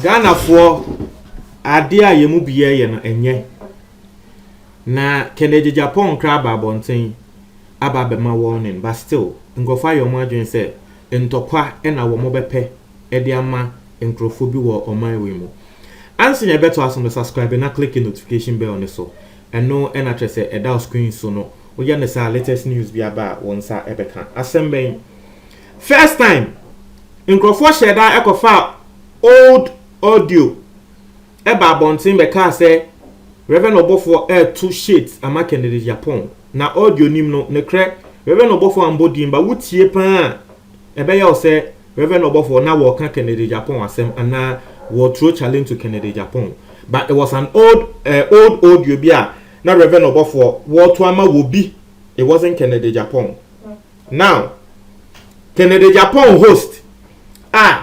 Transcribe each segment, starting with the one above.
Ghana for Adia yemu biye ye no enye na Kennedy Japan crab abonten aba bema warning but still ngofa yomo adwen se ntokwa na wo mo bepe e de ama nkrofo bi wo oman we mu anse ye beto aso subscribe na click the notification bell on so eno na trese e da screen so no wo ye ne sa latest news bi aba won sa ebeka asemben first time nkrofo sheda ekofa old audio eba bontin be ka say Reverend Obofo two shades ama Kennedy Japan na audio nim no ne kre Reverend Obofo ambodi mba wutie pa ebe ya say Reverend Obofo na wo ka Kennedy Japan asem ana wo throw challenge to Kennedy Japan but it was an old audio bia na Reverend Obofo wo to ama wo bi it wasn't Kennedy Japan. Now Kennedy Japan host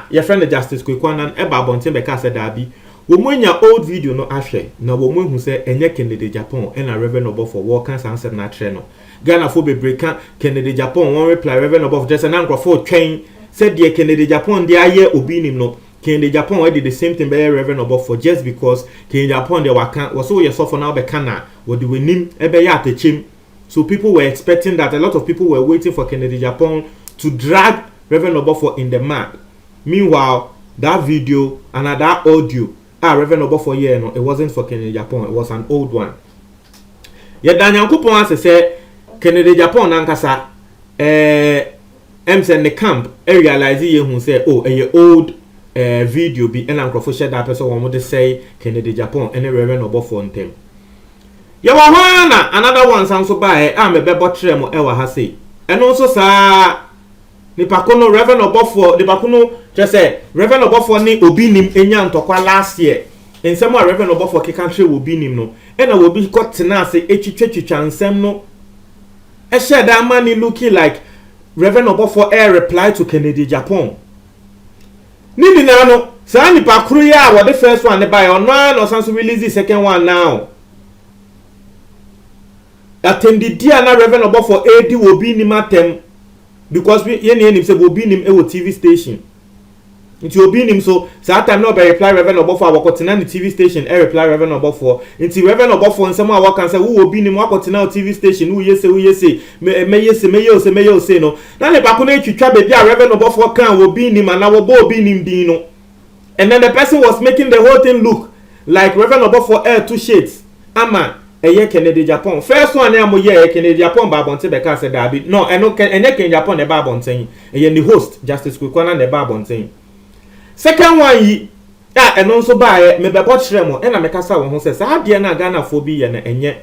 your friend the Justice Kwekwanan eba bontin be ka say dabi wo monya old video no ahwe na wo mo hu say enye Kennedy Japan na Reverend Obofo wo kan answer na tre no Ghana for be break Kennedy Japan one reply Reverend Obofo just an anchor for train said the Kennedy Japan dey aye obi nim no Kennedy Japan did the same thing by Reverend Obofo just because Kennedy Japan dey waka was so your suffer now be kana wo dey nim ebe ya atechim. So people were expecting that, a lot of people were waiting for Kennedy Japan to drag Reverend Obofo in the mud. Meanwhile, that video and that audio, Reverend Obofo here, no, it wasn't for Kennedy Japan, it was an old one. Yet Daniel Kupon say Kennedy Japan nankasa send the camp realize who say a old video be and Uncle share that person want to say Kennedy Japan and Reverend Obofo on them. Yawana another one sounds so by a bebo tremo ewa ha say. And also sa ni pakono Reverend Obofo the pakono just say Reverend Obofo ni obi nim enya ntokwa last year. In some Reverend Obofo ke country obi nim no. E na obi got tena say etwetwetwa nsem no. E share that man looking like Reverend Obofo reply to Kennedy Japan. Ni na no sa ni pakru ya what the first one buy on one or some release the second one now. Attended dia na Reverend Obofo edi obi nim atem because we yen say obi nim e TV station. Nti obi nim so that time no be reply Reverend Obofo awakotena ni TV station e reply Reverend Obofo. Nti Reverend Obofo nsem awakan say wo obi nim wakotena TV station wo yese me yese no. Na le ba ko na twitwa be dia Reverend Obofo kan obi nim na wo bo obi nim din no. And then the person was making the whole thing look like Reverend Obofo two shades. Ama eye Kennedy Japan first one am ye Kennedy Japan ba bonte be ka say dabi no eno Kennedy Japan e ba bonten eye ni host Justice Kwekwanan na ba bonten second one yi eno nso ba ye me be bo kire mo na me kasa wo ho say sa de na Ghana fo bi ye na enye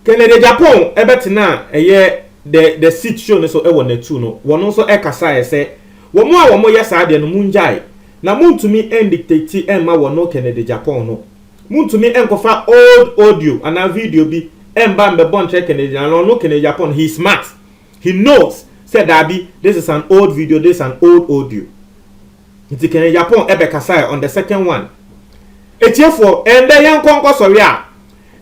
Kennedy Japan e betena eye the seat show no so e wo na tu no wo no so e kasa ye say wo mo ye sa de no munjai na muntumi dictate ma wo no Kennedy Japan no Muntumi enkofa old audio and a video be emba mbe bon check Kennedy no Kennedy Japan. He's smart. He knows said Dabi this is an old video, this is an old audio. It's Kennedy Japan ebe kasai on the second one. Etiefo ende yan konko sorry a.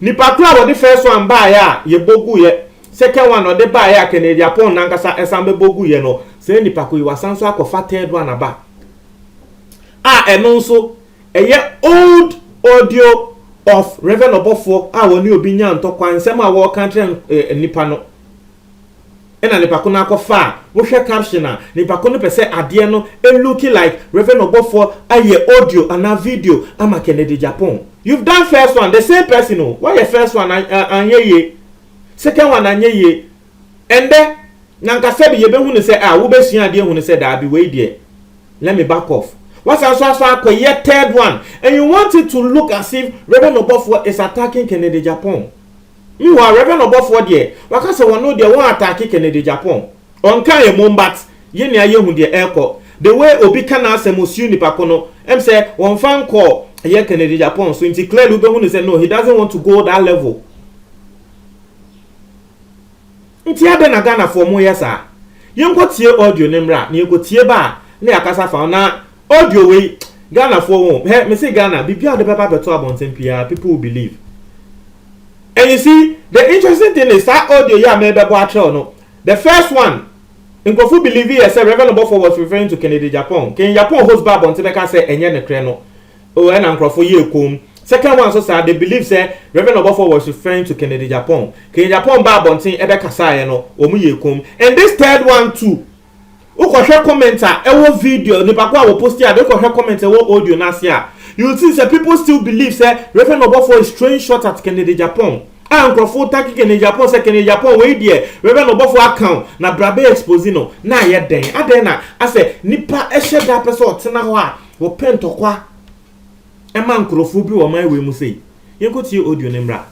Nipa kra wo the first one ba ya ye bogu ye. Second one no de ba ya Kennedy Japan nankasa esambe bogu ye no. Say nipa ko wasanso akofa third one aba. Eno nso eye old audio of Reverend Obofo woni obi nya ntokwa nsem a wo country nipa no ena nipa ko na akofa wo hwe caption a nipa ko no pese ade no looking like Reverend Obofo aye audio and a video ama Kennedy Japan. You've done first one the same person no why your first one anyeye second one anyeye and then nanka se be ye be hu ne se wo be sua ade hu ne se da bi we dey let me back off. What's also a third one, and you want it to look as if Reverend Obofo is attacking Kennedy Japan. Meanwhile, Reverend Obofo there, because say one know they want attacking Kennedy Japan. On kind mombat, ye nia ye hu the airco. The way Obi kana se musu ni pakono, say one fan call ye Kennedy Japan. So it's clear Ube say no, he doesn't want to go that level. It's here na Ghana for more years. You go tie audio nemra, you go tie ba, ne akasa fa na. Audio way Ghana for home. Hey, me say Ghana, be the paper beto abonten pia, people will believe. And you see, the interesting thing is that audio ya me be boatre no. The first one, Nkofu believe he said Reverend Obofo was referring to Kennedy Japan. Kennedy Japan host Bab on Tibeka say enye ne kre no. Oh, and Nkofu ye kom. Second one so say they believe say Reverend Obofo was referring to Kennedy Japan. Kennedy Japan Bab on tin ebe kasa no, omu ye kom. And this third one too. Ukoshe commenter ewo video nipa kwa wo post here, ukoshe comment ewo audio na sia. You will see say people still believe say Reverend Obofo is throwing shot at Kennedy Japan. Nkrofo taki Kennedy Japan say Kennedy Japan we there Reverend Obofo account na brabe expose no na ye den aden na ase nipa ehye da person otena ho a wo pentokwa ema nkrofo bi wo man we mu sei yenkotie audio ne mra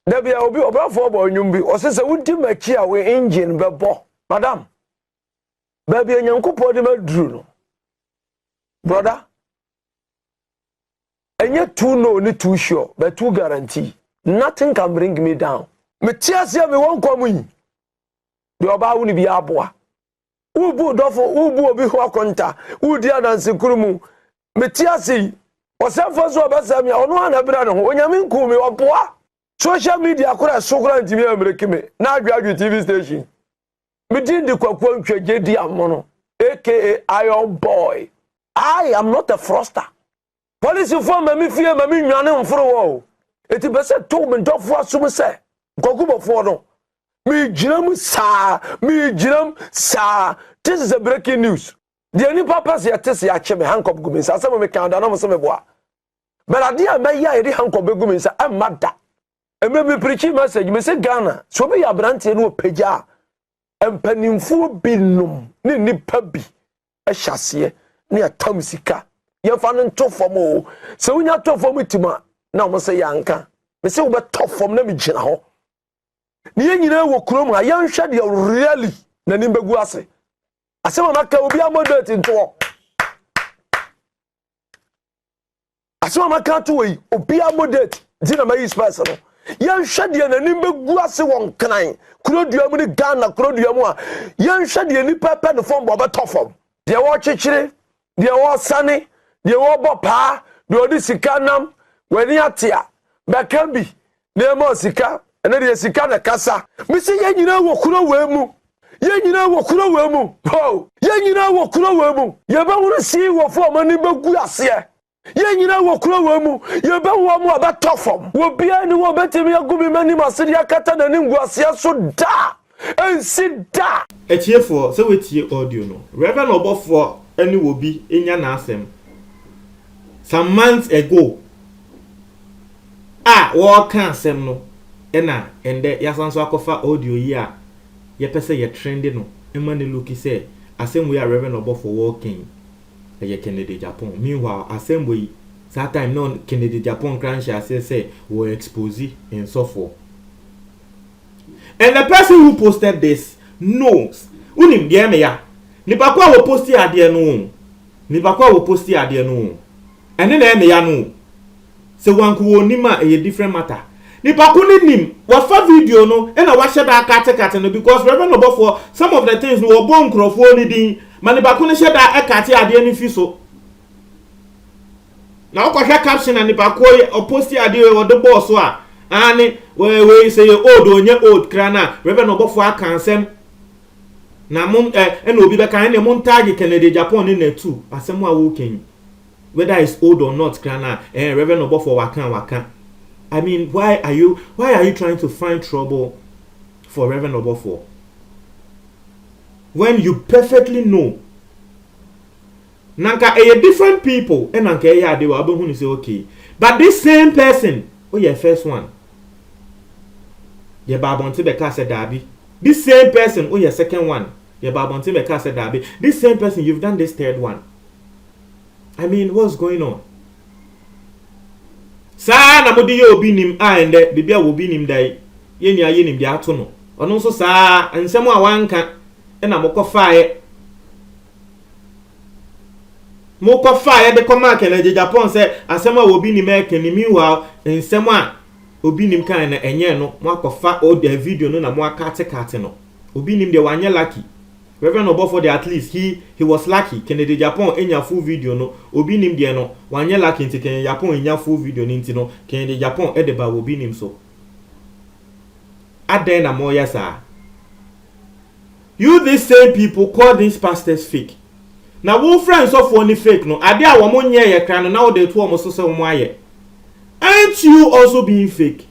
da bia obi obrafo bo nyum bi o se wudi machi a we engine bebo madam ba bia nyankopɔ de maduru no brother enye too no ni too sure but too guarantee. Nothing can bring me down. Me tiasia me won komu. De oba woni bi aboa. Ubu dofo, ubu obi ho akonta. Udi adanse kurumu. Me tiasi. Osemfo so obasa me ono anabira ne ho. Onyame nku me oboa. Social media kora sokora ntimi amerike me. Na adwadu TV station. Me din de kwakwa ntwaje di amono. AKA Iron Boy. I am not a froster. Police for me fie me nwane mforo wo. Eti bese to me ndofo asum se nkogubofo no me ginam sa this is a breaking news the any purpose ya tese ya cheme hankop gumensa asem me kan da no se me boa but ade a me ya iri hankop gumensa amada eme me preach message me se Ghana so be ya brante no pagya empanimfo binum ni nipa bi a hyase ne atam sika ye fa no ntofom o se unya tofom tima na mo se yanka me se wo be tofom na me gina ho ne nyina wo kurom a yanhwe de really na nim begu ase asema maka obi amodate nto asema maka to wi obi amodate dina mai space no yanhwe de na nim begu ase won kran kurodua mu ni Ghana kurodua mu a yanhwe de ni pepe no fom bo be tofom de wo chichire de wo sane de wo bopa de odi sikanam wani atia bakambi nemo sika ene de sika na kasa mi se ye nyina wo kuro we mu ye nyina wo kuro we mu ho ye nyina wo kuro we mu ye ba wonu si wo fo mani begu ase ye nyina wo kuro we mu ye ba wo mu abatofom wo bia ni wo betimi agumi mani masiri akata na ni ngu ase so da ensi da echiefo se wetie audio no Reverend Obofo eni wo bi enya na asem some months ago wo kan asem no ena ende yasanso akofa audio yi a ye pese ye trending no ema ne look say asem we a Reverend Obofo walking ye Kennedy Japan meanwhile asem we that time no Kennedy Japan crash say wo expose in so for and the person who posted this knows unim de me ya nipa kwa wo posti ade no nipa kwa wo posti ade no ene na me ya no se wanku onima a different matter nipa ku ni nim wa fa video no e na wa sheda akate no because Reverend Obofo some of the things no bon crofo ni din manipa ku ni sheda akate ade ni fi so na o ko hwe caption na nipa ku o posti ade we the boss so a ani we say old onye old krana Reverend Obofo akansem na mum na obi be kan ne mum tag Kennedy Japan ni na tu asem a wo ken whether it's old or not krana Reverend Obofo waka I mean why are you trying to find trouble for Reverend Obofo when you perfectly know nanka different people and nanka they were able to say okay but this same person first one babonte be ka said dabi this same person second one babonte be ka said dabi this same person you've done this third one I mean, what's going on? Sa na modi ye obi nim ende bibia wo bi nim dai ye nia ye nim dia to no ono nso sa nsem a wanka e na mokofaaye de koma Kennedy Japan say asem a wo bi nim e kenimi wa nsem a obi nim kan na enye no mo akofa o the video no na mo akate no obi nim de wanye lucky Reverend Obofo at least he was lucky Kennedy Japan enya full video no obi nim de no wanye lucky nti Kennedy Japan enya full video ni nti no Kennedy Japan edeba obi nim so adan na mo yesa. You these same people call these pastors fake. Now wo friends of one fake no ade a wo monye ye kra no na wo de to wo so se wo aye. Aren't you also being fake?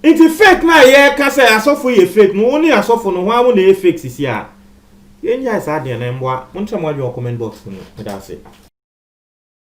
It's fake na ye ka say asofo ye fake no woni asofo no ho amu na ye fake sisi a. Ye nya isa de na mboa. Mo ntwe mo adwe comment box no. Me da say.